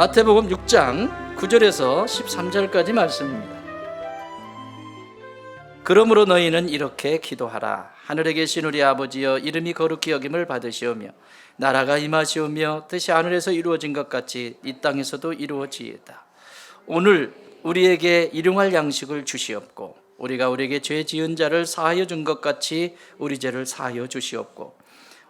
마태복음 6장 9절에서 13절까지 말씀입니다. 그러므로 너희는 이렇게 기도하라. 하늘에 계신 우리 아버지여, 이름이 거룩히 여김을 받으시오며 나라가 임하시오며 뜻이 하늘에서 이루어진 것 같이 이 땅에서도 이루어지이다. 오늘 우리에게 일용할 양식을 주시옵고 우리가 우리에게 죄 지은 자를 사하여 준 것 같이 우리 죄를 사하여 주시옵고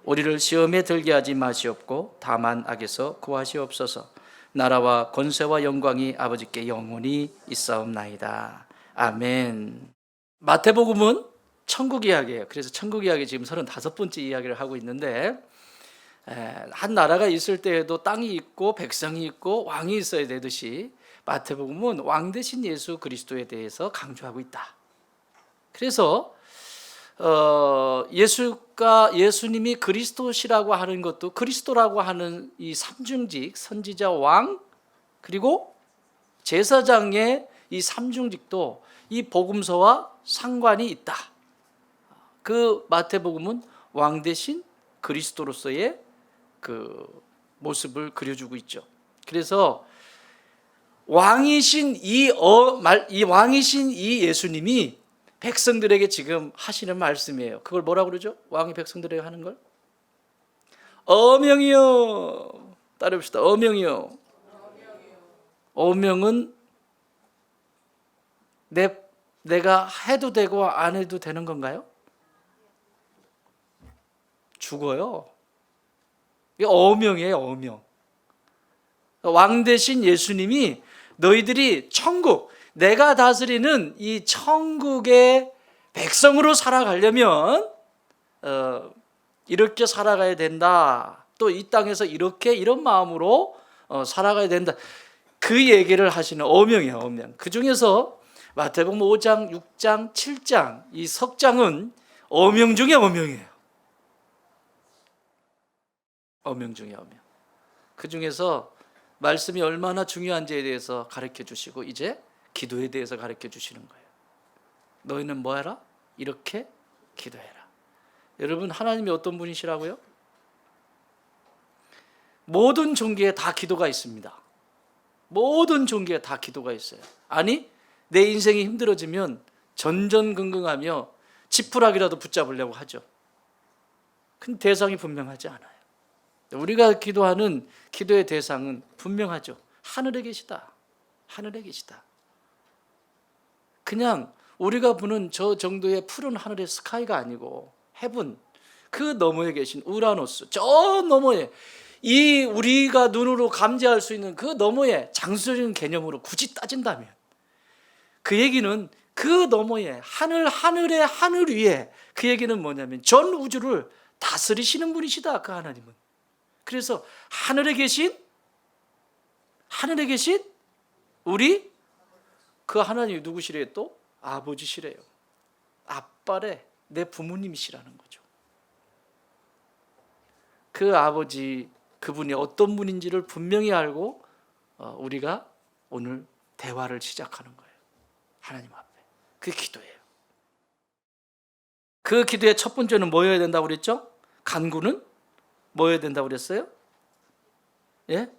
우리를 시험에 들게 하지 마시옵고 다만 악에서 구하시옵소서. 나라와 권세와 영광이 아버지께 영원히 있사옵나이다. 아멘. 마태복음은 천국 이야기예요. 그래서 천국 이야기 지금 35번째 이야기를 하고 있는데, 한 나라가 있을 때에도 땅이 있고 백성이 있고 왕이 있어야 되듯이 마태복음은 왕 대신 예수 그리스도에 대해서 강조하고 있다. 그래서 예수님이 그리스도시라고 하는 것도, 그리스도라고 하는 이 삼중직, 선지자, 왕 그리고 제사장의 이 삼중직도 이 복음서와 상관이 있다. 그 마태복음은 왕 대신 그리스도로서의 그 모습을 그려주고 있죠. 그래서 왕이신 이 예수님이 백성들에게 지금 하시는 말씀이에요. 그걸 뭐라고 그러죠? 왕이 백성들에게 하는 걸? 어명이요. 따라해봅시다. 어명이요. 어명은 내가 해도 되고 안 해도 되는 건가요? 죽어요. 이게 어명이에요. 어명. 왕 대신 예수님이 너희들이 천국, 내가 다스리는 이 천국의 백성으로 살아가려면 이렇게 살아가야 된다. 또 이 땅에서 이런 마음으로 살아가야 된다. 그 얘기를 하시는 어명이에요. 어명. 그 중에서 마태복음 5장, 6장, 7장 이 석장은 어명 중에 어명이에요. 어명 중에 어명. 그 중에서 말씀이 얼마나 중요한지에 대해서 가르쳐 주시고 이제 기도에 대해서 가르쳐 주시는 거예요. 너희는 뭐 해라? 이렇게 기도해라. 여러분, 하나님이 어떤 분이시라고요? 모든 종교에 다 기도가 있습니다. 모든 종교에 다 기도가 있어요. 아니, 내 인생이 힘들어지면 전전긍긍하며 지푸라기라도 붙잡으려고 하죠. 근데 대상이 분명하지 않아요. 우리가 기도하는 기도의 대상은 분명하죠. 하늘에 계시다. 하늘에 계시다. 그냥 우리가 보는 저 정도의 푸른 하늘의 스카이가 아니고 헤븐, 그 너머에 계신 우라노스, 저 너머에 이 우리가 눈으로 감지할 수 있는 그 너머에 장수적인 개념으로 굳이 따진다면 그 얘기는 그 너머에 하늘의 하늘 위에, 그 얘기는 뭐냐면 전 우주를 다스리시는 분이시다. 그 하나님은. 그래서 하늘에 계신 우리 그 하나님이 누구시래요? 또 아버지시래요. 아빠래, 내 부모님이시라는 거죠. 그 아버지, 그분이 어떤 분인지를 분명히 알고 우리가 오늘 대화를 시작하는 거예요. 하나님 앞에. 그게 기도예요. 그 기도의 첫 번째는 뭐여야 된다고 그랬죠? 간구는 뭐여야 된다고 그랬어요? 예?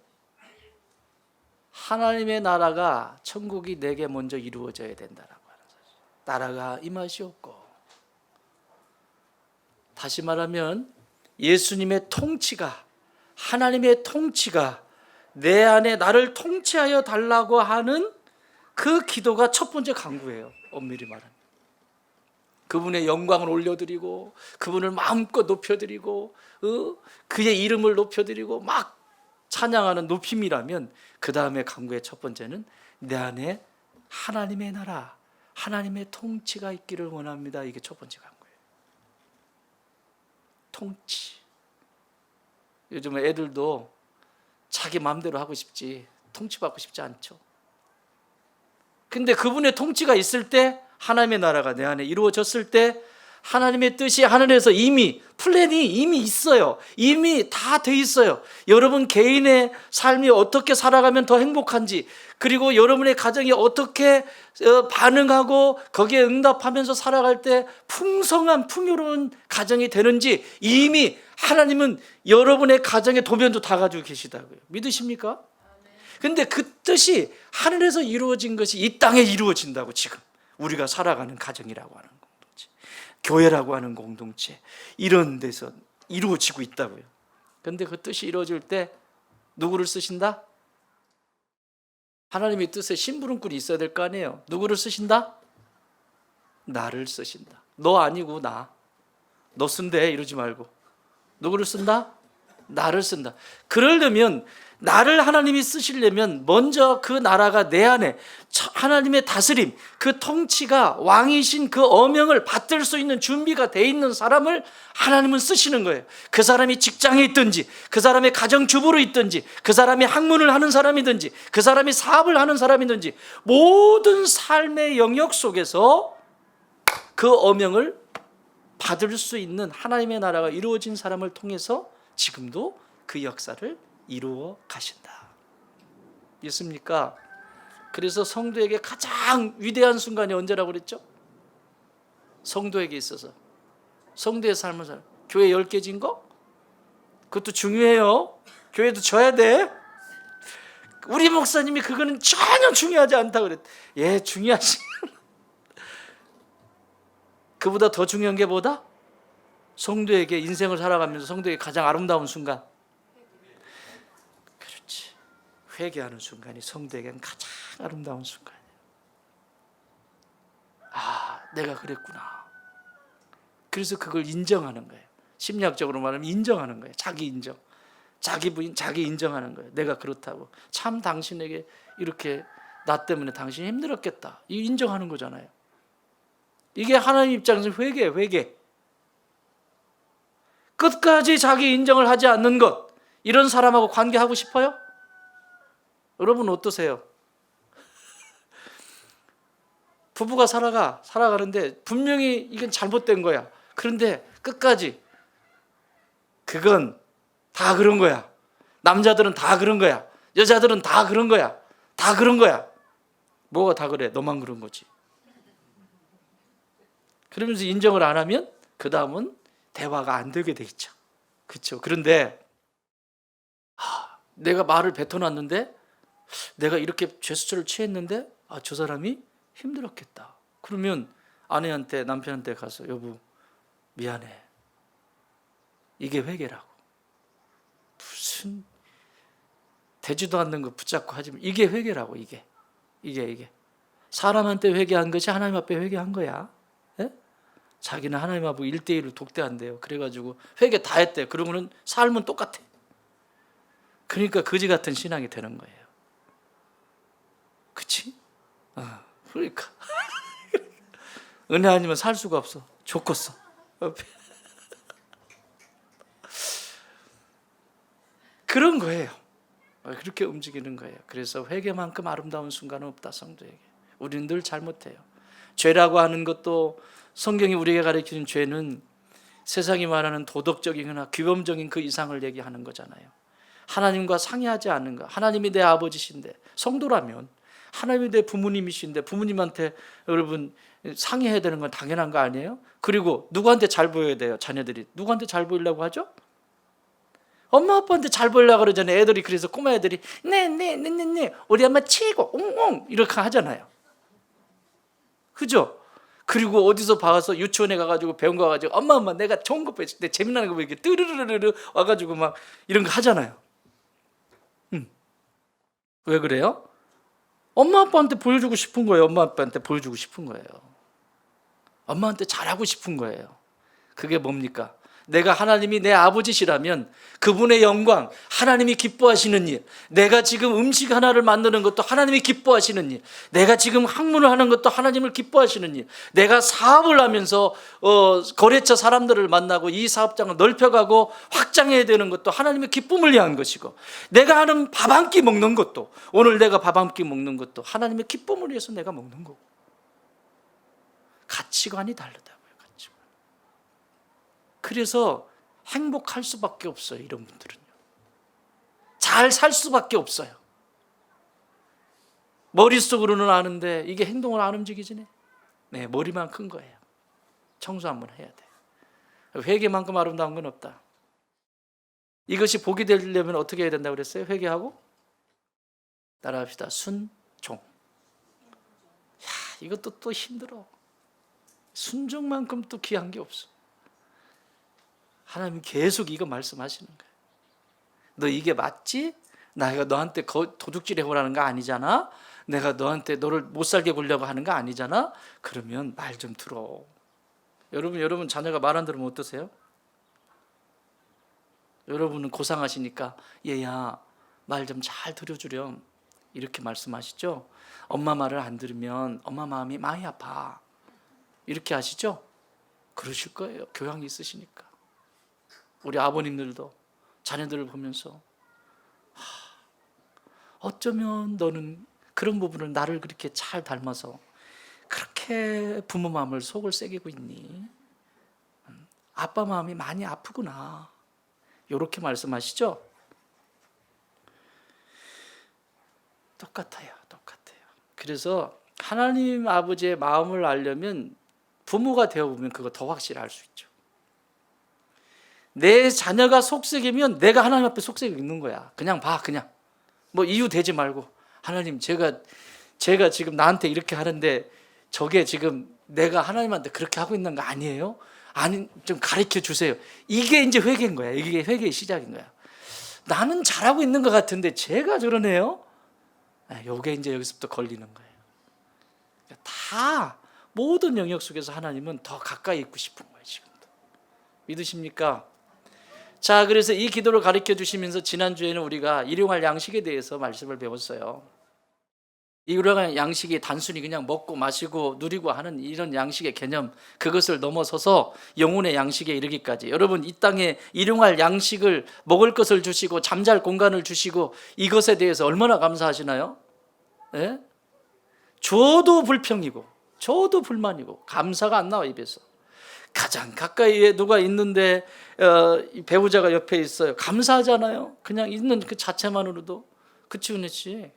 하나님의 나라가, 천국이 내게 먼저 이루어져야 된다라고 하는 사실. 나라가 임하시옵고. 다시 말하면 예수님의 통치가, 하나님의 통치가 내 안에 나를 통치하여 달라고 하는 그 기도가 첫 번째 간구예요. 엄밀히 말하면. 그분의 영광을 올려드리고 그분을 마음껏 높여드리고 그의 이름을 높여드리고 막 찬양하는 높임이라면, 그 다음에 간구의 첫 번째는 내 안에 하나님의 나라, 하나님의 통치가 있기를 원합니다. 이게 첫 번째 간구예요. 통치. 요즘 애들도 자기 마음대로 하고 싶지 통치받고 싶지 않죠. 근데 그분의 통치가 있을 때, 하나님의 나라가 내 안에 이루어졌을 때 하나님의 뜻이 하늘에서 이미 플랜이 이미 있어요. 이미 다 돼 있어요. 여러분 개인의 삶이 어떻게 살아가면 더 행복한지, 그리고 여러분의 가정이 어떻게 반응하고 거기에 응답하면서 살아갈 때 풍성한 풍요로운 가정이 되는지 이미 하나님은 여러분의 가정의 도면도 다 가지고 계시다고요. 믿으십니까? 근데 그 뜻이 하늘에서 이루어진 것이 이 땅에 이루어진다고. 지금 우리가 살아가는 가정이라고 하는 공동체, 교회라고 하는 공동체, 이런 데서 이루어지고 있다고요. 근데 그 뜻이 이루어질 때 누구를 쓰신다? 하나님의 뜻에 심부름꾼이 있어야 될 거 아니에요. 누구를 쓰신다? 나를 쓰신다. 너 아니고 나. 너 쓴대 이러지 말고. 누구를 쓴다? 나를 쓴다. 그러려면, 나를 하나님이 쓰시려면 먼저 그 나라가 내 안에 하나님의 다스림, 그 통치가, 왕이신 그 어명을 받들 수 있는 준비가 돼 있는 사람을 하나님은 쓰시는 거예요. 그 사람이 직장에 있든지, 그 사람이 가정주부로 있든지, 그 사람이 학문을 하는 사람이든지, 그 사람이 사업을 하는 사람이든지, 모든 삶의 영역 속에서 그 어명을 받을 수 있는 하나님의 나라가 이루어진 사람을 통해서 지금도 그 역사를 이루어 가신다. 있습니까? 그래서 성도에게 가장 위대한 순간이 언제라고 그랬죠? 성도에게 있어서, 성도의 삶을 살, 교회 10개 진 거? 그것도 중요해요. 교회도 져야 돼. 우리 목사님이 그거는 전혀 중요하지 않다고 그랬대. 예, 중요하지. 그보다 더 중요한 게 뭐다? 성도에게, 인생을 살아가면서 성도에게 가장 아름다운 순간, 그렇지, 회개하는 순간이 성도에게는 가장 아름다운 순간이에요. 아, 내가 그랬구나. 그래서 그걸 인정하는 거예요. 심리학적으로 말하면 인정하는 거예요. 자기 인정, 자기 부인, 자기 인정하는 거예요. 내가 그렇다고. 참 당신에게 이렇게, 나 때문에 당신이 힘들었겠다, 이 인정하는 거잖아요. 이게 하나님 입장에서 회개예요. 회개. 끝까지 자기 인정을 하지 않는 것, 이런 사람하고 관계하고 싶어요? 여러분 어떠세요? 부부가 살아가는데 분명히 이건 잘못된 거야. 그런데 끝까지 그건 다 그런 거야. 남자들은 다 그런 거야. 여자들은 다 그런 거야. 다 그런 거야. 뭐가 다 그래? 너만 그런 거지. 그러면서 인정을 안 하면 그 다음은 대화가 안 되게 돼 있죠. 그렇죠? 그런데 내가 말을 뱉어놨는데, 내가 이렇게 제스처를 취했는데, 저 사람이 힘들었겠다. 그러면 아내한테, 남편한테 가서, 여보 미안해. 이게 회개라고. 무슨 되지도 않는 거 붙잡고 하지만 이게 회개라고. 이게 사람한테 회개한 것이 하나님 앞에 회개한 거야. 예? 자기는 하나님하고 1대1로 독대한대요. 그래가지고 회개 다 했대요. 그러고는 삶은 똑같아. 그러니까 거지 같은 신앙이 되는 거예요. 그치? 그러니까 은혜 아니면 살 수가 없어. 좋겠어. 그런 거예요. 그렇게 움직이는 거예요. 그래서 회개만큼 아름다운 순간은 없다, 성도에게. 우리는 늘 잘못해요. 죄라고 하는 것도, 성경이 우리에게 가르치는 죄는 세상이 말하는 도덕적이거나 규범적인 그 이상을 얘기하는 거잖아요. 하나님과 상의하지 않는 거. 하나님이 내 아버지신데, 성도라면 하나님이 내 부모님이신데 부모님한테 여러분 상의해야 되는 건 당연한 거 아니에요? 그리고 누구한테 잘 보여야 돼요? 자녀들이 누구한테 잘 보이려고 하죠? 엄마 아빠한테 잘 보이려고 그러잖아요. 애들이. 그래서 꼬마 애들이 네 우리 엄마 최고 옹옹 이렇게 하잖아요. 그죠? 그리고 어디서 봐서 유치원에 가가지고 배운 거 가지고 엄마 내가 좋은 거 보여줄 때 재미나는 거 보이게 뜨르르르르 와가지고 막 이런 거 하잖아요. 왜 그래요? 엄마 아빠한테 보여주고 싶은 거예요. 엄마 아빠한테 보여주고 싶은 거예요. 엄마한테 잘하고 싶은 거예요. 그게 뭡니까? 내가 하나님이 내 아버지시라면 그분의 영광, 하나님이 기뻐하시는 일, 내가 지금 음식 하나를 만드는 것도 하나님이 기뻐하시는 일, 내가 지금 학문을 하는 것도 하나님을 기뻐하시는 일, 내가 사업을 하면서 거래처 사람들을 만나고 이 사업장을 넓혀가고 확장해야 되는 것도 하나님의 기쁨을 위한 것이고, 내가 하는 밥 한 끼 먹는 것도, 오늘 내가 밥 한 끼 먹는 것도 하나님의 기쁨을 위해서 내가 먹는 거고. 가치관이 다르다고요. 가치관. 그래서 행복할 수밖에 없어요. 이런 분들은요. 잘 살 수밖에 없어요. 머릿속으로는 아는데 이게 행동을 안 움직이지네. 네, 머리만 큰 거예요. 청소 한번 해야 돼요. 회개만큼 아름다운 건 없다. 이것이 복이 되려면 어떻게 해야 된다고 그랬어요? 회개하고 따라합시다. 순종. 야, 이것도 또 힘들어. 순종만큼 또 귀한 게 없어. 하나님 계속 이거 말씀하시는 거예요. 너 이게 맞지? 내가 너한테 도둑질 해보라는 거 아니잖아? 내가 너한테 너를 못 살게 굴려고 하는 거 아니잖아? 그러면 말 좀 들어. 여러분 자녀가 말 안 들으면 어떠세요? 여러분은 고상하시니까 얘야 말 좀 잘 들어주렴 이렇게 말씀하시죠? 엄마 말을 안 들으면 엄마 마음이 많이 아파 이렇게 하시죠? 그러실 거예요. 교양이 있으시니까. 우리 아버님들도 자녀들을 보면서 어쩌면 너는 그런 부분을 나를 그렇게 잘 닮아서 그렇게 부모 마음을 속을 새기고 있니? 아빠 마음이 많이 아프구나. 이렇게 말씀하시죠? 똑같아요. 그래서 하나님 아버지의 마음을 알려면 부모가 되어보면 그거 더 확실히 알 수 있죠. 내 자녀가 속썩이면 내가 하나님 앞에 속썩이고 있는 거야. 그냥 봐, 그냥. 뭐 이유 대지 말고 하나님 제가 지금 나한테 이렇게 하는데 저게 지금 내가 하나님한테 그렇게 하고 있는 거 아니에요? 아니 좀 가르쳐 주세요. 이게 이제 회개인 거야. 이게 회개의 시작인 거야. 나는 잘하고 있는 것 같은데 제가 저러네요. 요게 이제 여기서부터 걸리는 거예요. 다 모든 영역 속에서 하나님은 더 가까이 있고 싶은 거예요. 지금도 믿으십니까? 자, 그래서 이 기도를 가르쳐 주시면서 지난주에는 우리가 일용할 양식에 대해서 말씀을 배웠어요. 이 일용할 양식이 단순히 그냥 먹고 마시고 누리고 하는 이런 양식의 개념, 그것을 넘어서서 영혼의 양식에 이르기까지. 여러분, 이 땅에 일용할 양식을 먹을 것을 주시고 잠잘 공간을 주시고 이것에 대해서 얼마나 감사하시나요? 예? 줘도 불평이고 줘도 불만이고 감사가 안 나와 입에서. 가장 가까이에 누가 있는데 배우자가 옆에 있어요. 감사하잖아요. 그냥 있는 그 자체만으로도. 그치 은혜 씨?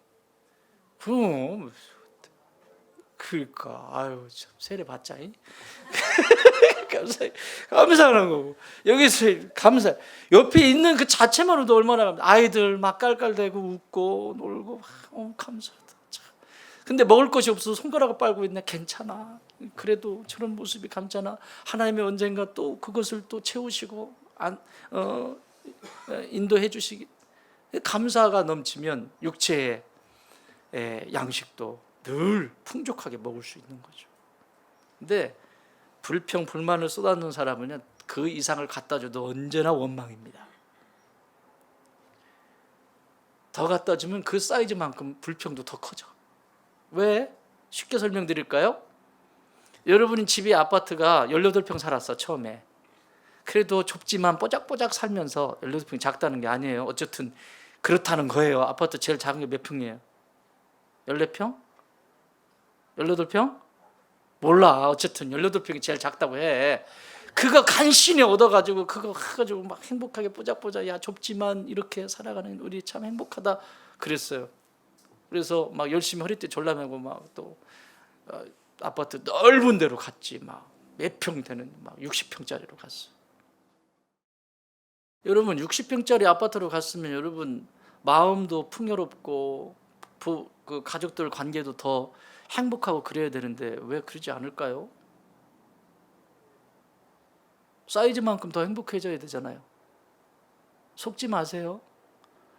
그럼 그러니까 아유 참 세례 받자. 감사하는 거고 여기서 감사. 옆에 있는 그 자체만으로도 얼마나 감사. 아이들 막 깔깔대고 웃고 놀고 감사하다. 참. 근데 먹을 것이 없어서 손가락을 빨고 있네. 괜찮아. 그래도 저런 모습이 감잖아. 하나님이 언젠가 또 그것을 또 채우시고 인도해 주시기. 감사가 넘치면 육체의 양식도 늘 풍족하게 먹을 수 있는 거죠. 근데 불평 불만을 쏟아놓는 사람은 그 이상을 갖다 줘도 언제나 원망입니다. 더 갖다 주면 그 사이즈만큼 불평도 더 커져. 왜? 쉽게 설명드릴까요? 여러분이 집에 아파트가 18평 살았어 처음에. 그래도 좁지만 뽀짝뽀짝 살면서 18평이 작다는 게 아니에요. 어쨌든 그렇다는 거예요. 아파트 제일 작은 게 몇 평이에요? 14평? 18평? 몰라. 어쨌든 18평이 제일 작다고 해. 그거 간신히 얻어가지고 그거 해가지고 막 행복하게 뽀짝뽀짝 야 좁지만 이렇게 살아가는 우리 참 행복하다 그랬어요. 그래서 막 열심히 허리띠 졸라매고 막 또 아파트 넓은 데로 갔지. 막 몇 평 되는 막 60평짜리로 갔어. 여러분 60평짜리 아파트로 갔으면 여러분 마음도 풍요롭고 그 가족들 관계도 더 행복하고 그래야 되는데 왜 그러지 않을까요? 사이즈만큼 더 행복해져야 되잖아요. 속지 마세요.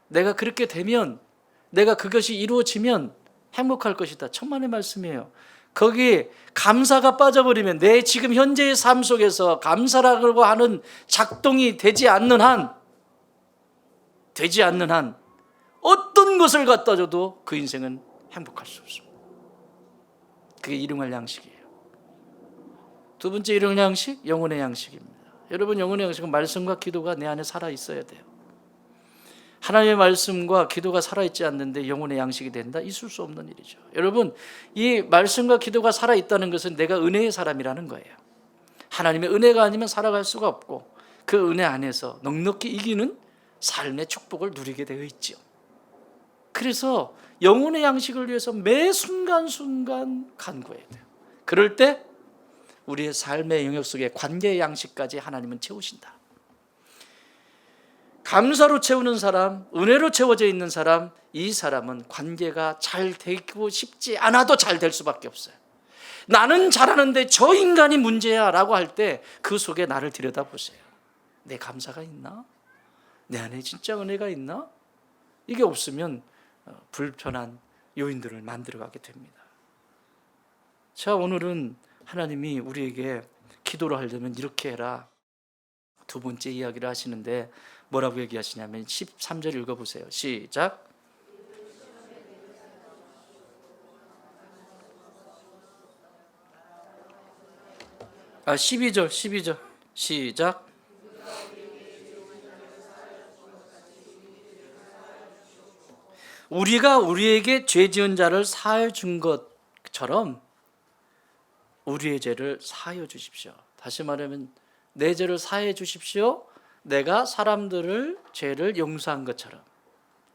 내가 그렇게 되면 내가 그것이 이루어지면 행복할 것이다. 천만의 말씀이에요. 거기 감사가 빠져버리면 내 지금 현재의 삶 속에서 감사라고 하는 작동이 되지 않는 한 어떤 것을 갖다 줘도 그 인생은 행복할 수 없습니다. 그게 일용할 양식이에요. 두 번째 일용할 양식, 영혼의 양식입니다. 여러분 영혼의 양식은 말씀과 기도가 내 안에 살아 있어야 돼요. 하나님의 말씀과 기도가 살아있지 않는데 영혼의 양식이 된다? 있을 수 없는 일이죠. 여러분 이 말씀과 기도가 살아있다는 것은 내가 은혜의 사람이라는 거예요. 하나님의 은혜가 아니면 살아갈 수가 없고 그 은혜 안에서 넉넉히 이기는 삶의 축복을 누리게 되어 있죠. 그래서 영혼의 양식을 위해서 매 순간순간 간구해야 돼요. 그럴 때 우리의 삶의 영역 속에 관계의 양식까지 하나님은 채우신다. 감사로 채우는 사람, 은혜로 채워져 있는 사람, 이 사람은 관계가 잘 되고 싶지 않아도 잘 될 수밖에 없어요. 나는 잘하는데 저 인간이 문제야 라고 할 때 그 속에 나를 들여다보세요. 내 감사가 있나? 내 안에 진짜 은혜가 있나? 이게 없으면 불편한 요인들을 만들어가게 됩니다. 자, 오늘은 하나님이 우리에게 기도를 하려면 이렇게 해라. 두 번째 이야기를 하시는데 뭐라고 얘기하시냐면 13절 읽어보세요. 시작. 12절 시작. 우리가 우리에게 죄 지은 자를 사하여 준 것처럼 우리의 죄를 사하여 주십시오. 다시 말하면 내 죄를 사하여 주십시오. 내가 사람들을 죄를 용서한 것처럼.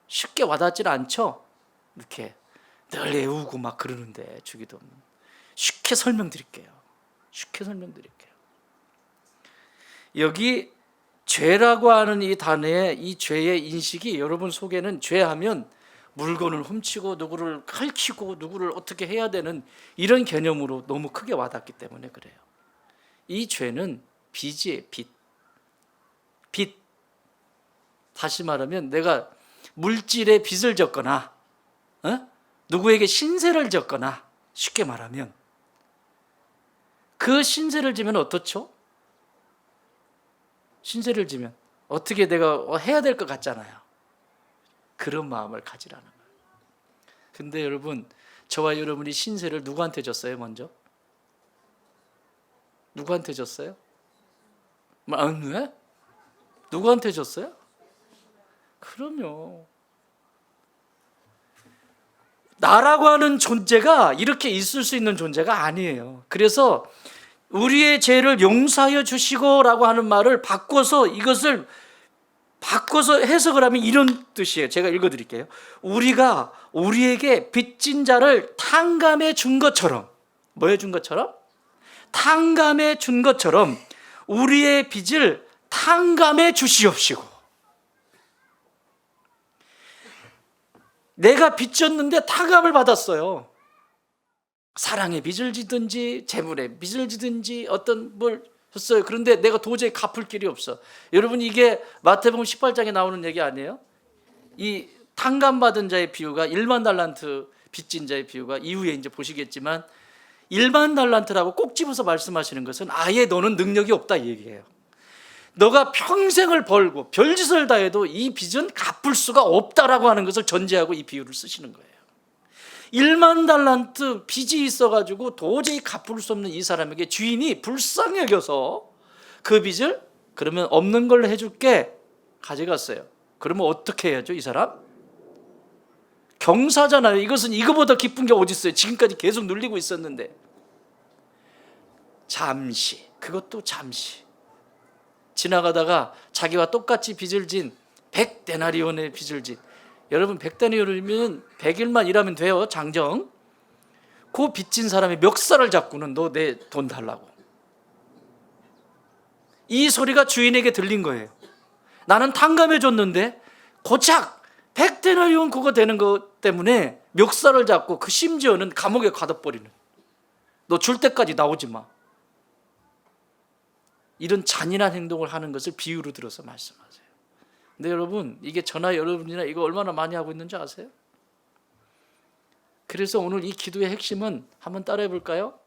쉽게 와닿질 않죠? 이렇게 늘 애우고 막 그러는데 주기도 쉽게 설명드릴게요. 여기 죄라고 하는 이 단어의 이 죄의 인식이 여러분 속에는 죄하면 물건을 훔치고 누구를 핥히고 누구를 어떻게 해야 되는 이런 개념으로 너무 크게 와닿기 때문에 그래요. 이 죄는 빚이에요. 빚. 다시 말하면 내가 물질의 빚을 졌거나 누구에게 신세를 졌거나 쉽게 말하면 그 신세를 지면 어떻죠? 신세를 지면 어떻게 내가 해야 될 것 같잖아요. 그런 마음을 가지라는 거예요. 근데 여러분, 저와 여러분이 신세를 누구한테 졌어요? 먼저? 누구한테 졌어요? 왜? 누구한테 졌어요? 그럼요. 나라고 하는 존재가 이렇게 있을 수 있는 존재가 아니에요. 그래서 우리의 죄를 용서하여 주시고 라고 하는 말을 이것을 바꿔서 해석을 하면 이런 뜻이에요. 제가 읽어드릴게요. 우리가 우리에게 빚진 자를 탕감해 준 것처럼, 뭐 해 준 것처럼? 탕감해 준 것처럼 우리의 빚을 탕감해 주시옵시고. 내가 빚졌는데 탕감을 받았어요. 사랑의 빚을 지든지 재물의 빚을 지든지 어떤 뭘 했어요. 그런데 내가 도저히 갚을 길이 없어. 여러분, 이게 마태복음 18장에 나오는 얘기 아니에요? 이 탕감받은 자의 비유가 1만 달란트 빚진 자의 비유가 이후에 이제 보시겠지만 1만 달란트라고 꼭 집어서 말씀하시는 것은 아예 너는 능력이 없다 이 얘기예요. 너가 평생을 벌고 별짓을 다 해도 이 빚은 갚을 수가 없다라고 하는 것을 전제하고 이 비유를 쓰시는 거예요. 1만 달란트 빚이 있어가지고 도저히 갚을 수 없는 이 사람에게 주인이 불쌍히 여겨서 그 빚을 그러면 없는 걸로 해줄게 가져갔어요. 그러면 어떻게 해야죠? 이 사람? 경사잖아요. 이것은 이거보다 기쁜 게 어디 있어요? 지금까지 계속 눌리고 있었는데 잠시, 그것도 잠시 지나가다가 자기와 똑같이 빚을 진 100데나리온의 빚을 진, 여러분 100데나리온이면 100일만 일하면 돼요. 장정. 그 빚진 사람이 멱살을 잡고는 너 내 돈 달라고. 이 소리가 주인에게 들린 거예요. 나는 탕감해 줬는데 고작 100데나리온 그거 되는 것 때문에 멱살을 잡고 그 심지어는 감옥에 가둬버리는. 너 줄 때까지 나오지 마. 이런 잔인한 행동을 하는 것을 비유로 들어서 말씀하세요. 근데 여러분, 이게 저나 여러분이나 이거 얼마나 많이 하고 있는지 아세요? 그래서 오늘 이 기도의 핵심은 한번 따라해 볼까요?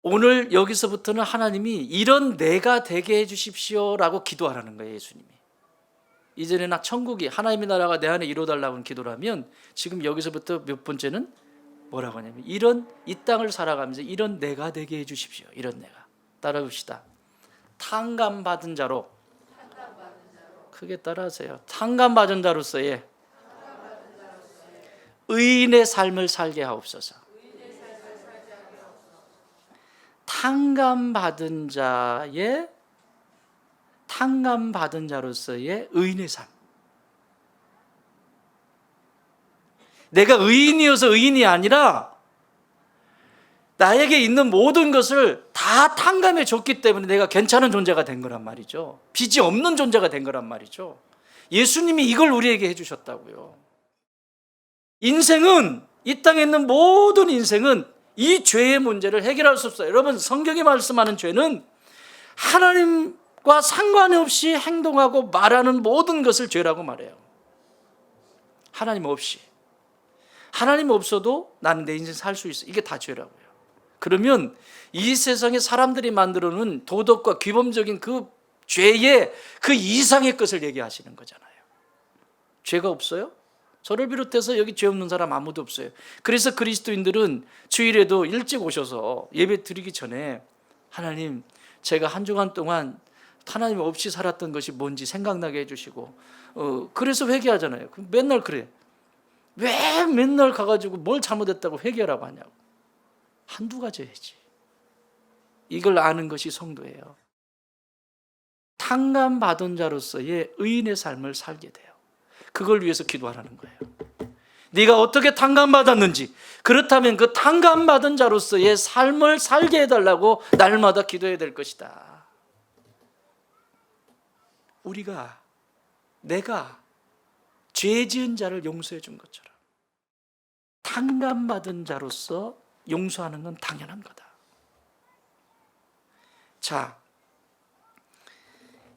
오늘 여기서부터는 하나님이 이런 내가 되게 해주십시오라고 기도하라는 거예요. 예수님이. 이전에 나 천국이 하나님의 나라가 내 안에 이루어달라고 기도라면 지금 여기서부터 몇 번째는 뭐라고 하냐면 이런 이 땅을 살아가면서 이런 내가 되게 해주십시오. 이런 내가. 따라합시다. 탕감받은 자로, 크게 따라하세요. 탕감받은 자로서의 의인의 삶을 살게 하옵소서. 탕감받은 자로서의 의인의 삶. 내가 의인이어서 의인이 아니라 나에게 있는 모든 것을 다 탕감해 줬기 때문에 내가 괜찮은 존재가 된 거란 말이죠. 빚이 없는 존재가 된 거란 말이죠. 예수님이 이걸 우리에게 해주셨다고요. 인생은, 이 땅에 있는 모든 인생은 이 죄의 문제를 해결할 수 없어요. 여러분, 성경이 말씀하는 죄는 하나님과 상관없이 행동하고 말하는 모든 것을 죄라고 말해요. 하나님 없이. 하나님 없어도 나는 내 인생 살 수 있어. 이게 다 죄라고요. 그러면 이 세상에 사람들이 만들어 놓은 도덕과 규범적인 그 죄의 그 이상의 것을 얘기하시는 거잖아요. 죄가 없어요? 저를 비롯해서 여기 죄 없는 사람 아무도 없어요. 그래서 그리스도인들은 주일에도 일찍 오셔서 예배 드리기 전에 하나님, 제가 한 주간 동안 하나님 없이 살았던 것이 뭔지 생각나게 해주시고, 그래서 회개하잖아요. 맨날 그래. 왜 맨날 가가지고 뭘 잘못했다고 회개하라고 하냐고. 한두 가지 해야지. 이걸 아는 것이 성도예요. 탕감받은 자로서의 의인의 삶을 살게 돼요. 그걸 위해서 기도하라는 거예요. 네가 어떻게 탕감받았는지, 그렇다면 그 탕감받은 자로서의 삶을 살게 해달라고 날마다 기도해야 될 것이다. 내가 죄 지은 자를 용서해 준 것처럼 탕감받은 자로서 용서하는 건 당연한 거다. 자,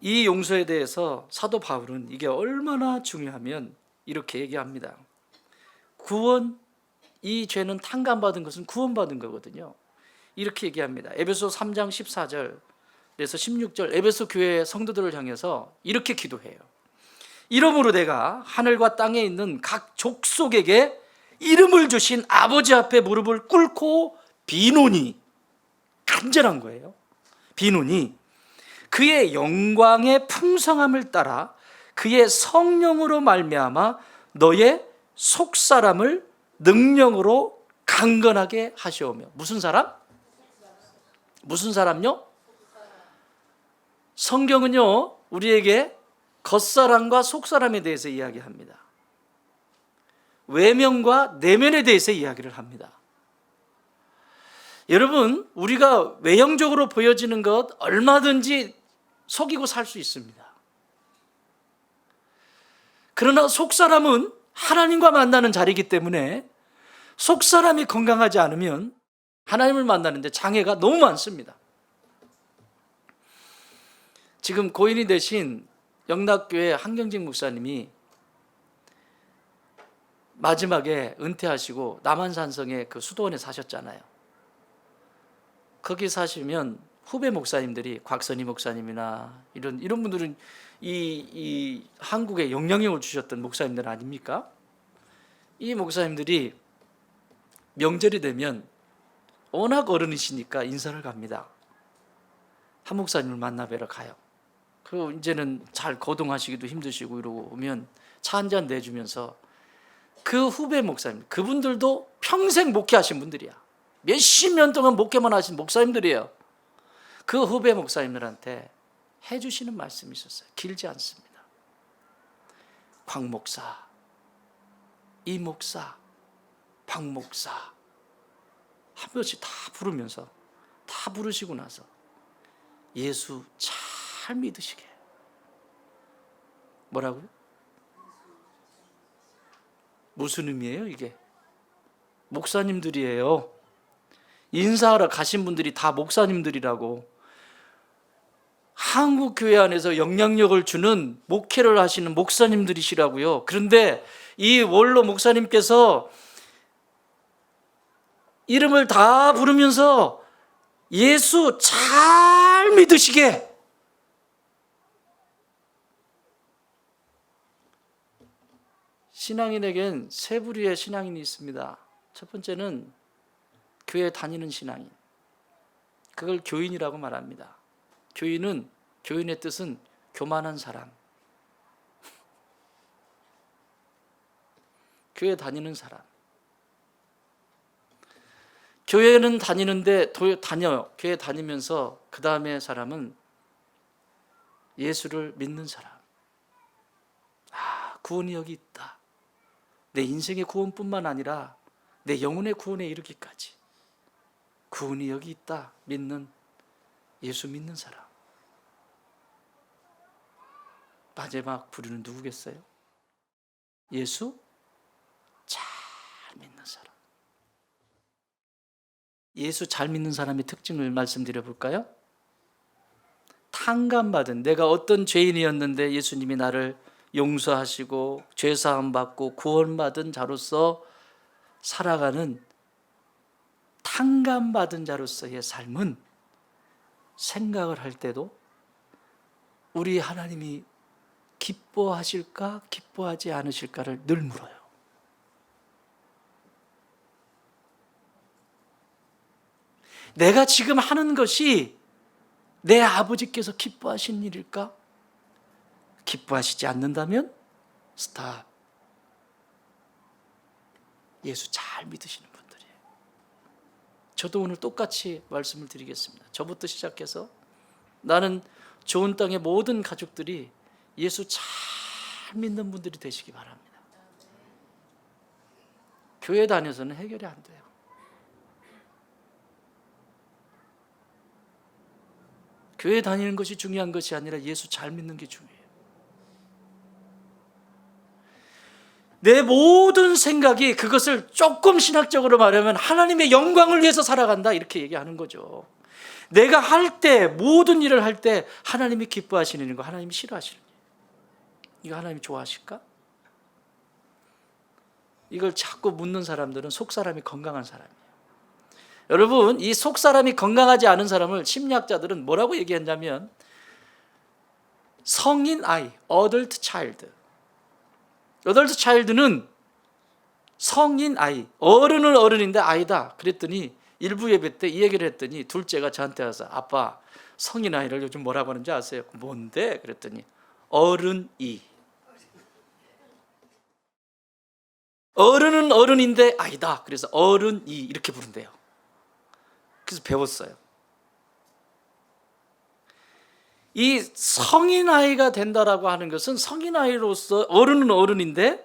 이 용서에 대해서 사도 바울은 이게 얼마나 중요하면 이렇게 얘기합니다. 구원, 이 죄는 탕감받은 것은 구원받은 거거든요. 이렇게 얘기합니다. 에베소 3장 14절에서 16절, 에베소 교회 성도들을 향해서 이렇게 기도해요. 이러므로 내가 하늘과 땅에 있는 각 족속에게 이름을 주신 아버지 앞에 무릎을 꿇고 비노니, 간절한 거예요. 비노니 그의 영광의 풍성함을 따라 그의 성령으로 말미암아 너의 속사람을 능력으로 강건하게 하시오며. 무슨 사람? 무슨 사람요? 성경은요, 우리에게 겉사람과 속사람에 대해서 이야기합니다. 외면과 내면에 대해서 이야기를 합니다. 여러분, 우리가 외형적으로 보여지는 것 얼마든지 속이고 살 수 있습니다. 그러나 속사람은 하나님과 만나는 자리이기 때문에 속사람이 건강하지 않으면 하나님을 만나는데 장애가 너무 많습니다. 지금 고인이 되신 영락교회 한경직 목사님이 마지막에 은퇴하시고 남한산성의 그 수도원에 사셨잖아요. 거기 사시면 후배 목사님들이, 곽선희 목사님이나 이런 분들은 이 한국에 영향력을 주셨던 목사님들 아닙니까? 이 목사님들이 명절이 되면 워낙 어른이시니까 인사를 갑니다. 한 목사님을 만나 뵈러 가요. 그리고 이제는 잘 거동하시기도 힘드시고 이러고 오면 차 한 잔 내주면서 그 후배 목사님, 그분들도 평생 목회하신 분들이야. 몇십 년 동안 목회만 하신 목사님들이에요. 그 후배 목사님들한테 해주시는 말씀이 있었어요. 길지 않습니다. 광 목사, 이 목사, 박 목사 한 번씩 다 부르면서, 다 부르시고 나서 예수 잘 믿으시게. 뭐라고요? 무슨 의미예요 이게? 목사님들이에요. 인사하러 가신 분들이 다 목사님들이라고. 한국 교회 안에서 영향력을 주는 목회를 하시는 목사님들이시라고요. 그런데 이 원로 목사님께서 이름을 다 부르면서 예수 잘 믿으시게. 신앙인에겐 세 부류의 신앙인이 있습니다. 첫 번째는 교회 다니는 신앙인. 그걸 교인이라고 말합니다. 교인의 뜻은 교만한 사람. 교회 다니는 사람. 교회는 다니는데 교회 다니면서 그 다음에 사람은 예수를 믿는 사람. 구원이 여기 있다. 내 인생의 구원뿐만 아니라 내 영혼의 구원에 이르기까지. 구원이 여기 있다 믿는, 예수 믿는 사람. 마지막 부류는 누구겠어요? 예수 잘 믿는 사람. 예수 잘 믿는 사람의 특징을 말씀드려 볼까요? 탕감받은, 내가 어떤 죄인이었는데 예수님이 나를 용서하시고 죄사함 받고 구원받은 자로서 살아가는 탕감받은 자로서의 삶은 생각을 할 때도 우리 하나님이 기뻐하실까 기뻐하지 않으실까를 늘 물어요. 내가 지금 하는 것이 내 아버지께서 기뻐하신 일일까? 기뻐하시지 않는다면 스탑. 예수 잘 믿으시는 분들이에요. 저도 오늘 똑같이 말씀을 드리겠습니다. 저부터 시작해서 나는 좋은 땅의 모든 가족들이 예수 잘 믿는 분들이 되시기 바랍니다. 교회 다녀서는 해결이 안 돼요. 교회 다니는 것이 중요한 것이 아니라 예수 잘 믿는 게 중요해요. 내 모든 생각이, 그것을 조금 신학적으로 말하면 하나님의 영광을 위해서 살아간다, 이렇게 얘기하는 거죠. 내가 할 때, 모든 일을 할 때 하나님이 기뻐하시는 거, 하나님이 싫어하시는 거, 이거 하나님이 좋아하실까? 이걸 자꾸 묻는 사람들은 속사람이 건강한 사람이에요. 여러분, 이 속사람이 건강하지 않은 사람을 심리학자들은 뭐라고 얘기했냐면 성인 아이, adult child. adult child는 성인 아이, 어른은 어른인데 아이다. 그랬더니 일부 예배 때 이 얘기를 했더니 둘째가 저한테 와서 아빠, 성인 아이를 요즘 뭐라고 하는지 아세요? 뭔데? 그랬더니 어른이. 어른은 어른인데 아이다. 그래서 어른이 이렇게 부른대요. 그래서 배웠어요. 이 성인 아이가 된다라고 하는 것은 성인 아이로서 어른은 어른인데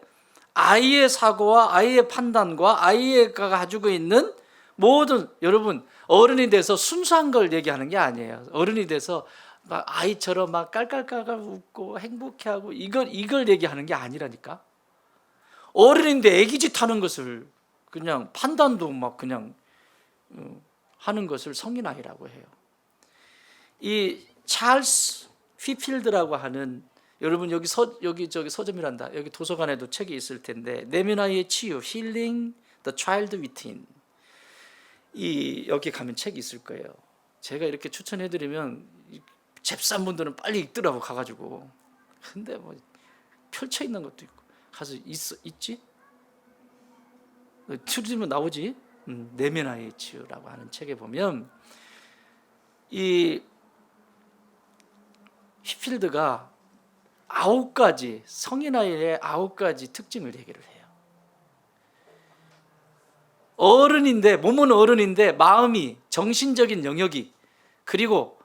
아이의 사고와 아이의 판단과 아이가 가지고 있는 모든, 여러분 어른이 돼서 순수한 걸 얘기하는 게 아니에요. 어른이 돼서 막 아이처럼 막 깔깔깔깔 웃고 행복해하고 이걸 얘기하는 게 아니라니까. 어른인데 애기짓 하는 것을 그냥 판단도 막 그냥 하는 것을 성인 아이라고 해요. 이 찰스 휘필드라고 하는, 여러분 여기 서점이란다. 여기 도서관에도 책이 있을 텐데 내면 아이의 치유, Healing the Child Within. 여기 가면 책이 있을 거예요. 제가 이렇게 추천해드리면 잽싼 분들은 빨리 읽더라고 가가지고. 근데 뭐 펼쳐 있는 것도 있고 가서 있지? 틀리면 나오지? 내면 아이의 치유라고 하는 책에 보면 이 휘필드가 9가지, 성인 아이의 9가지 특징을 얘기를 해요. 어른인데, 몸은 어른인데 마음이, 정신적인 영역이, 그리고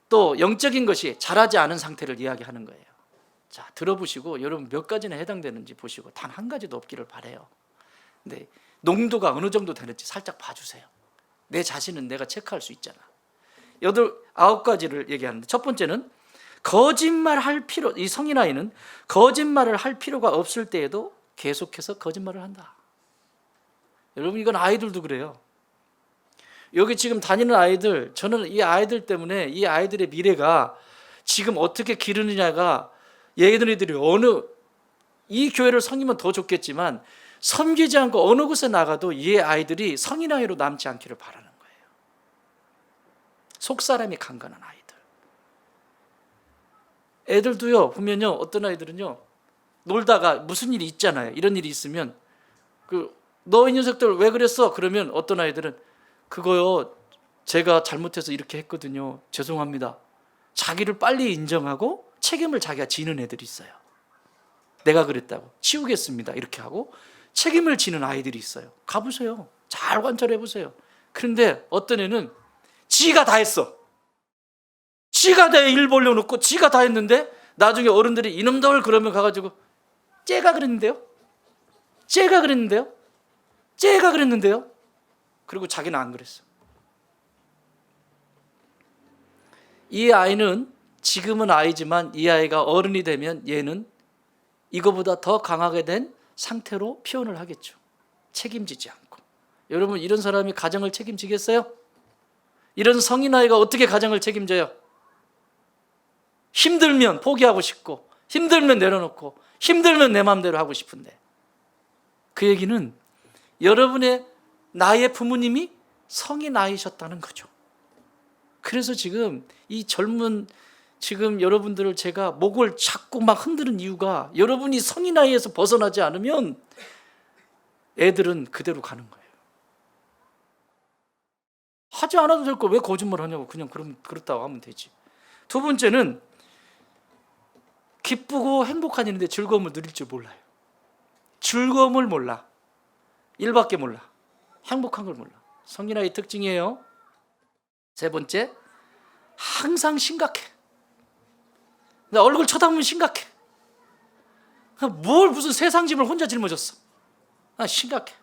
또 영적인 것이 자라지 않은 상태를 이야기하는 거예요. 자, 들어보시고 여러분 몇 가지나 해당되는지 보시고 단 한 가지도 없기를 바라요. 근데 농도가 어느 정도 되는지 살짝 봐주세요. 내 자신은 내가 체크할 수 있잖아. 9가지를 얘기하는데, 첫 번째는 거짓말할 필요, 이 성인 아이는 거짓말을 할 필요가 없을 때에도 계속해서 거짓말을 한다. 여러분 이건 아이들도 그래요. 여기 지금 다니는 아이들, 저는 이 아이들 때문에 이 아이들의 미래가 지금 어떻게 기르느냐가, 얘네들이 이 교회를 섬기면 더 좋겠지만 섬기지 않고 어느 곳에 나가도 이 아이들이 성인 아이로 남지 않기를 바라는 거예요. 속사람이 강건한 아이들. 애들도요, 보면요, 어떤 아이들은요, 놀다가 무슨 일이 있잖아요. 이런 일이 있으면 너 이 녀석들 왜 그랬어? 그러면 어떤 아이들은 그거요, 제가 잘못해서 이렇게 했거든요. 죄송합니다. 자기를 빨리 인정하고 책임을 자기가 지는 애들이 있어요. 내가 그랬다고 치우겠습니다 이렇게 하고 책임을 지는 아이들이 있어요. 가보세요. 잘 관찰해 보세요. 그런데 어떤 애는 지가 다 했어. 지가 다 일 벌려놓고 지가 다 했는데 나중에 어른들이 이놈들 그러면 가가지고 쟤가 그랬는데요? 쟤가 그랬는데요? 쟤가 그랬는데요? 그리고 자기는 안 그랬어. 이 아이는 지금은 아이지만 이 아이가 어른이 되면 얘는 이거보다 더 강하게 된 상태로 표현을 하겠죠. 책임지지 않고. 여러분, 이런 사람이 가정을 책임지겠어요? 이런 성인 아이가 어떻게 가정을 책임져요? 힘들면 포기하고 싶고, 힘들면 내려놓고, 힘들면 내 마음대로 하고 싶은데, 그 얘기는 여러분의 나의 부모님이 성인 아이셨다는 거죠. 그래서 지금 이 젊은 지금 여러분들을 제가 목을 자꾸 막 흔드는 이유가, 여러분이 성인 나이에서 벗어나지 않으면 애들은 그대로 가는 거예요. 하지 않아도 될 거 왜 거짓말 하냐고. 그냥 그렇다고 하면 되지. 두 번째는 기쁘고 행복한 일인데 즐거움을 누릴 줄 몰라요. 즐거움을 몰라. 일밖에 몰라. 행복한 걸 몰라. 성인 아이의 특징이에요. 세 번째, 항상 심각해. 나 얼굴 쳐다보면 심각해. 뭘 무슨 세상 짐을 혼자 짊어졌어. 심각해.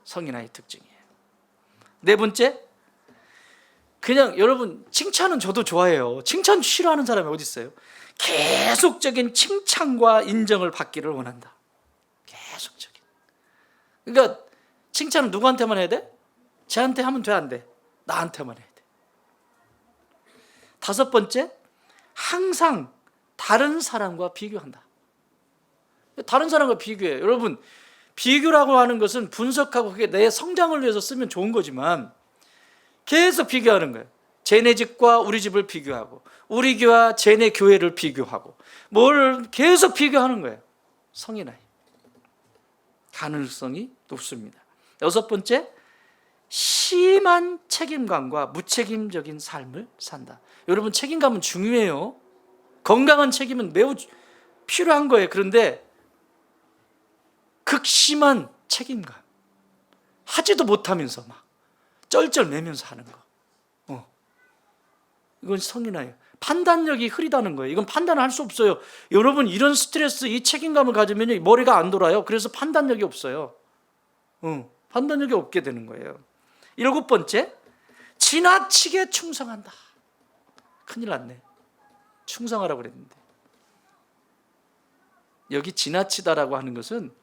성인 아이의 특징이에요. 네 번째, 그냥 여러분 칭찬은 저도 좋아해요. 칭찬 싫어하는 사람이 어디 있어요? 계속적인 칭찬과 인정을 받기를 원한다. 계속적인. 그러니까 칭찬은 누구한테만 해야 돼? 쟤한테 하면 돼, 안 돼? 나한테만 해야 돼. 다섯 번째, 항상 다른 사람과 비교한다. 다른 사람과 비교해. 여러분, 비교라고 하는 것은 분석하고 그게 내 성장을 위해서 쓰면 좋은 거지만 계속 비교하는 거예요. 쟤네 집과 우리 집을 비교하고, 우리 교회와 쟤네 교회를 비교하고, 뭘 계속 비교하는 거예요. 성인 아이. 가능성이 높습니다. 여섯 번째, 심한 책임감과 무책임적인 삶을 산다. 여러분, 책임감은 중요해요. 건강한 책임은 매우 필요한 거예요. 그런데 극심한 책임감, 하지도 못하면서 막 쩔쩔매면서 하는 거, 이건 성인아이예요. 판단력이 흐리다는 거예요. 이건 판단을 할 수 없어요. 여러분, 이런 스트레스, 이 책임감을 가지면 머리가 안 돌아요. 그래서 판단력이 없어요. 판단력이 없게 되는 거예요. 일곱 번째, 지나치게 충성한다. 큰일 났네. 충성하라고 그랬는데, 여기 지나치다라고 하는 것은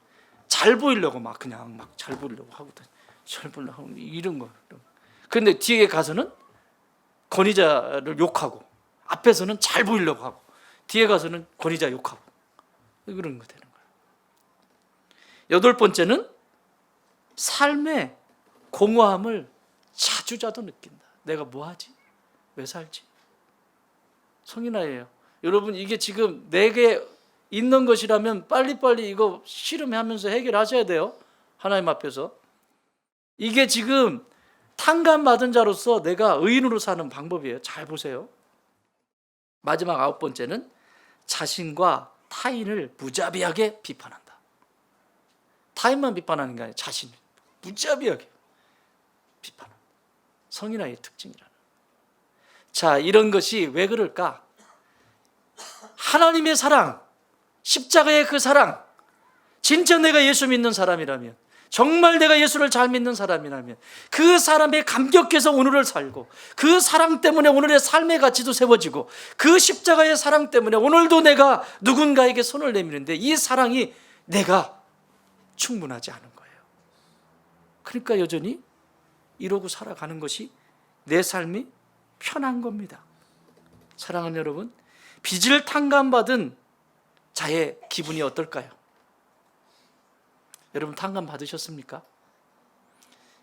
잘 보이려고 막 그냥 막 잘 보이려고 하거든. 잘 보이려고 하고 이런 거. 그런데 뒤에 가서는 권위자를 욕하고, 앞에서는 잘 보이려고 하고, 뒤에 가서는 권위자 욕하고, 그런 거 되는 거예요. 여덟 번째는 삶의 공허함을 자주자주 느낀다. 내가 뭐 하지? 왜 살지? 성인아이예요. 여러분, 이게 지금 내게 있는 것이라면 빨리빨리 이거 실험하면서 해결하셔야 돼요. 하나님 앞에서. 이게 지금 탕감받은 자로서 내가 의인으로 사는 방법이에요. 잘 보세요. 마지막 아홉 번째는 자신과 타인을 무자비하게 비판한다. 타인만 비판하는 게 아니라 자신을 무자비하게 비판한다. 성인아이의 특징이라는. 자, 이런 것이 왜 그럴까? 하나님의 사랑, 십자가의 그 사랑, 진짜 내가 예수 믿는 사람이라면, 정말 내가 예수를 잘 믿는 사람이라면 그 사람에 감격해서 오늘을 살고, 그 사랑 때문에 오늘의 삶의 가치도 세워지고, 그 십자가의 사랑 때문에 오늘도 내가 누군가에게 손을 내미는데 이 사랑이 내가 충분하지 않은 거예요. 그러니까 여전히 이러고 살아가는 것이 내 삶이 편한 겁니다. 사랑하는 여러분, 빚을 탕감받은 자의 기분이 어떨까요? 여러분, 탕감 받으셨습니까?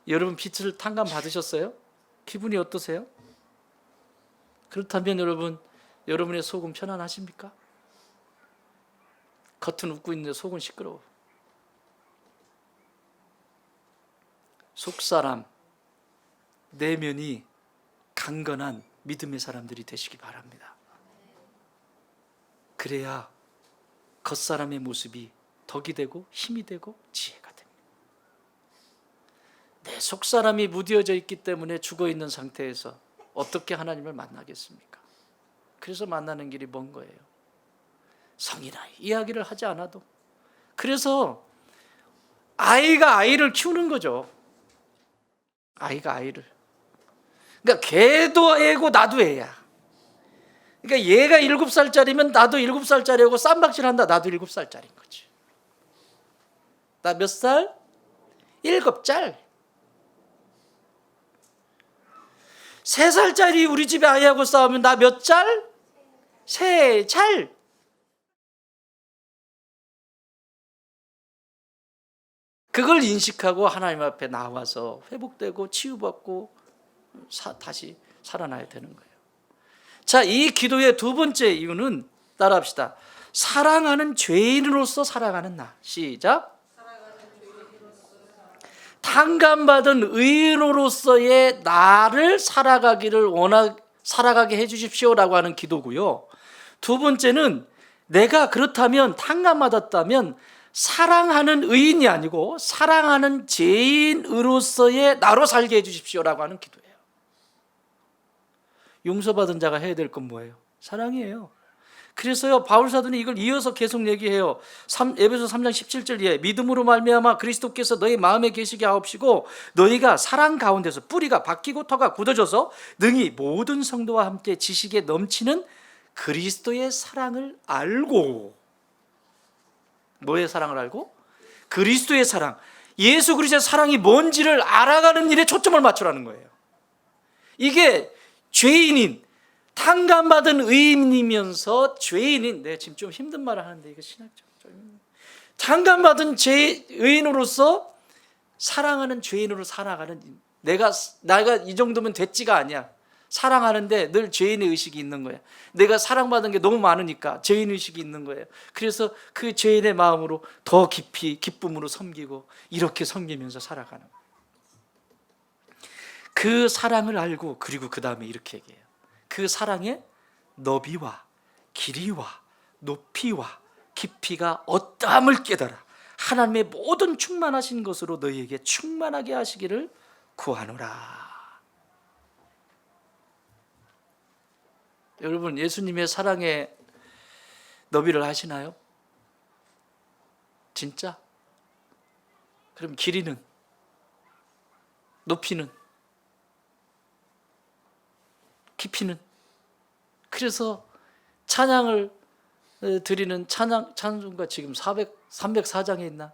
여러분, 빚을 탕감 받으셨어요? 기분이 어떠세요? 그렇다면 여러분, 여러분의 속은 편안하십니까? 겉은 웃고 있는데 속은 시끄러워. 속사람, 내면이 강건한 믿음의 사람들이 되시기 바랍니다. 그래야 겉사람의 모습이 덕이 되고 힘이 되고 지혜가 됩니다. 내 속사람이 무뎌져 있기 때문에 죽어있는 상태에서 어떻게 하나님을 만나겠습니까? 그래서 만나는 길이 먼 거예요. 성인아이 이야기를 하지 않아도. 그래서 아이가 아이를 키우는 거죠. 아이가 아이를. 그러니까 걔도 애고 나도 애야. 그러니까 얘가 7살짜리면 나도 7살짜리하고 쌈박질한다. 나도 7살짜리인 거지. 나 몇 살? 7살. 3살짜리 우리 집에 아이하고 싸우면 나 몇 살? 3살. 그걸 인식하고 하나님 앞에 나와서 회복되고 치유받고 다시 살아나야 되는 거예요. 자, 이 기도의 두 번째 이유는 따라합시다. 사랑하는 죄인으로서 살아가는 나. 시작. 탕감받은 의인으로서의 나를 살아가게 해주십시오라고 하는 기도고요. 두 번째는 내가 그렇다면 탕감받았다면 사랑하는 의인이 아니고 사랑하는 죄인으로서의 나로 살게 해주십시오라고 하는 기도예요. 용서받은 자가 해야 될 건 뭐예요? 사랑이에요. 그래서요, 바울 사도는 이걸 이어서 계속 얘기해요. 에베소 3장 17절에 믿음으로 말미암아 그리스도께서 너희 마음에 계시게 하옵시고 너희가 사랑 가운데서 뿌리가 박히고 터가 굳어져서 능히 모든 성도와 함께 지식에 넘치는 그리스도의 사랑을 알고. 뭐의 사랑을 알고? 그리스도의 사랑. 예수 그리스도의 사랑이 뭔지를 알아가는 일에 초점을 맞추라는 거예요. 이게 죄인인, 탕감받은 의인이면서 죄인인, 내가 지금 좀 힘든 말을 하는데 이거 신학적, 탕감받은 의인으로서 사랑하는 죄인으로 살아가는, 내가 이 정도면 됐지가 아니야. 사랑하는데 늘 죄인의 의식이 있는 거야. 내가 사랑받은 게 너무 많으니까 죄인 의식이 있는 거예요. 그래서 그 죄인의 마음으로 더 깊이 기쁨으로 섬기고 이렇게 섬기면서 살아가는 거예요. 그 사랑을 알고, 그리고 그 다음에 이렇게 얘기해요. 그 사랑의 너비와 길이와 높이와 깊이가 어떠함을 깨달아 하나님의 모든 충만하신 것으로 너희에게 충만하게 하시기를 구하노라. 여러분, 예수님의 사랑의 너비를 아시나요? 진짜? 그럼 길이는? 높이는? 깊이는? 그래서 찬양을 드리는 찬송가 지금 304장에 있나?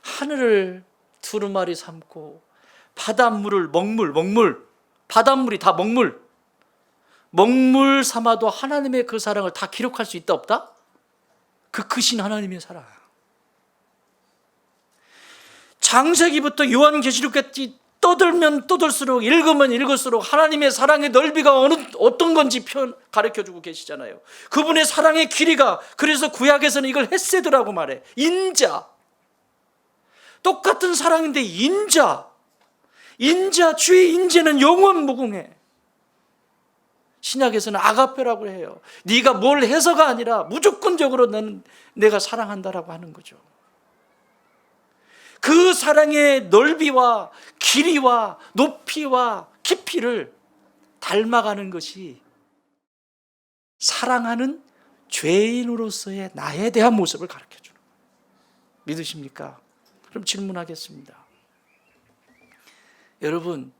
하늘을 두루마리 삼고 바닷물을 바닷물이 다 먹물 삼아도 하나님의 그 사랑을 다 기록할 수 있다 없다? 그 크신 하나님의 사랑. 창세기부터 요한계시록까지 떠들면 떠들수록, 읽으면 읽을수록 하나님의 사랑의 넓이가 어떤 건지 가르쳐주고 계시잖아요. 그분의 사랑의 길이가, 그래서 구약에서는 이걸 헤세드라고 말해. 인자. 똑같은 사랑인데 주의 인재는 영원 무궁해. 신약에서는 아가페라고 해요. 네가 뭘 해서가 아니라 무조건적으로 내가 사랑한다라고 하는 거죠. 그 사랑의 넓이와 길이와 높이와 깊이를 닮아가는 것이 사랑하는 죄인으로서의 나에 대한 모습을 가르쳐주는 거예요. 믿으십니까? 그럼 질문하겠습니다. 여러분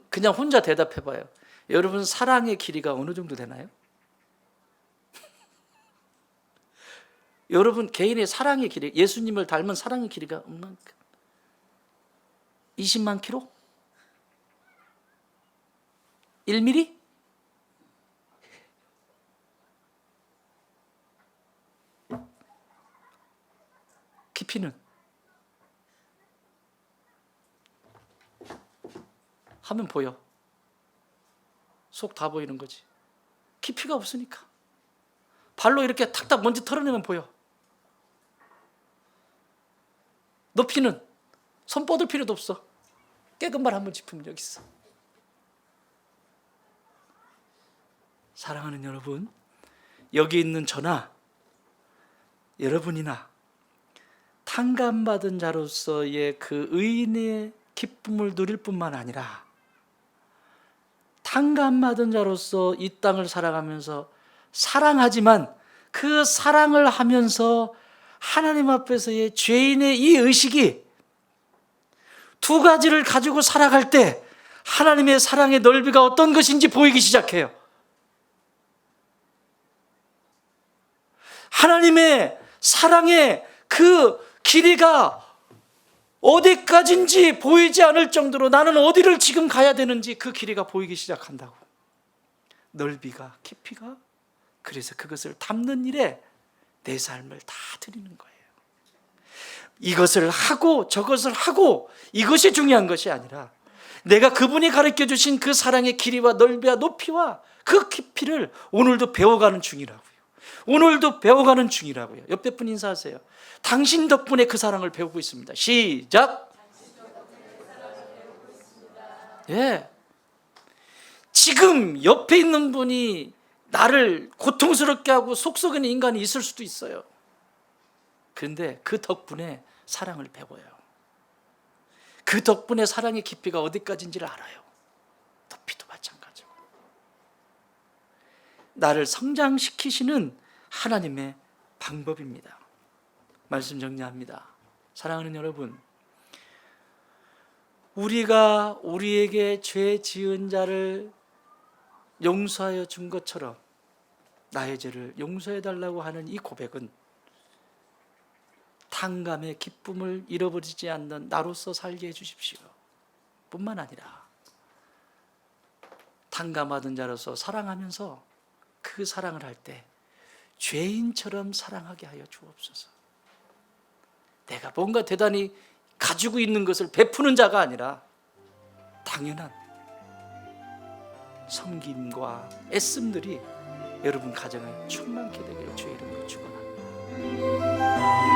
그냥 혼자 대답해봐요. 여러분 사랑의 길이가 어느 정도 되나요? 여러분 개인의 사랑의 길이, 예수님을 닮은 사랑의 길이가 얼마만큼? 20만 킬로? 1mm? 깊이는? 하면 보여. 속 다 보이는 거지. 깊이가 없으니까. 발로 이렇게 탁탁 먼지 털어내면 보여. 높이는 손 뻗을 필요도 없어. 깨끗 발 한번 짚으면 여기 있어. 사랑하는 여러분, 여기 있는 저나 여러분이나 탕감받은 자로서의 그 의인의 기쁨을 누릴 뿐만 아니라 탕감받은 자로서 이 땅을 살아가면서 사랑하지만 그 사랑을 하면서 하나님 앞에서의 죄인의 이 의식이 두 가지를 가지고 살아갈 때 하나님의 사랑의 넓이가 어떤 것인지 보이기 시작해요. 하나님의 사랑의 그 길이가 어디까지인지 보이지 않을 정도로 나는 어디를 지금 가야 되는지 그 길이가 보이기 시작한다고. 넓이가, 깊이가. 그래서 그것을 담는 일에 내 삶을 다 드리는 거예요. 이것을 하고 저것을 하고 이것이 중요한 것이 아니라 내가 그분이 가르쳐 주신 그 사랑의 길이와 넓이와 높이와 그 깊이를 오늘도 배워가는 중이라고요. 오늘도 배워가는 중이라고요. 옆에 분 인사하세요. 당신 덕분에 그 사랑을 배우고 있습니다. 시작. 예. 지금 옆에 있는 분이 나를 고통스럽게 하고 속 썩이는 인간이 있을 수도 있어요. 그런데 그 덕분에 사랑을 배워요. 그 덕분에 사랑의 깊이가 어디까지인지를 알아요. 높이도 마찬가지고. 나를 성장시키시는 하나님의 방법입니다. 말씀 정리합니다. 사랑하는 여러분, 우리가 우리에게 죄 지은 자를 용서하여 준 것처럼 나의 죄를 용서해 달라고 하는 이 고백은 탕감의 기쁨을 잃어버리지 않는 나로서 살게 해주십시오 뿐만 아니라 탕감받은 자로서 사랑하면서 그 사랑을 할 때 죄인처럼 사랑하게 하여 주옵소서. 내가 뭔가 대단히 가지고 있는 것을 베푸는 자가 아니라 당연한 섬김과 애씀들이 여러분 가정에 충만케 되기를 주의 이름으로 축원합니다.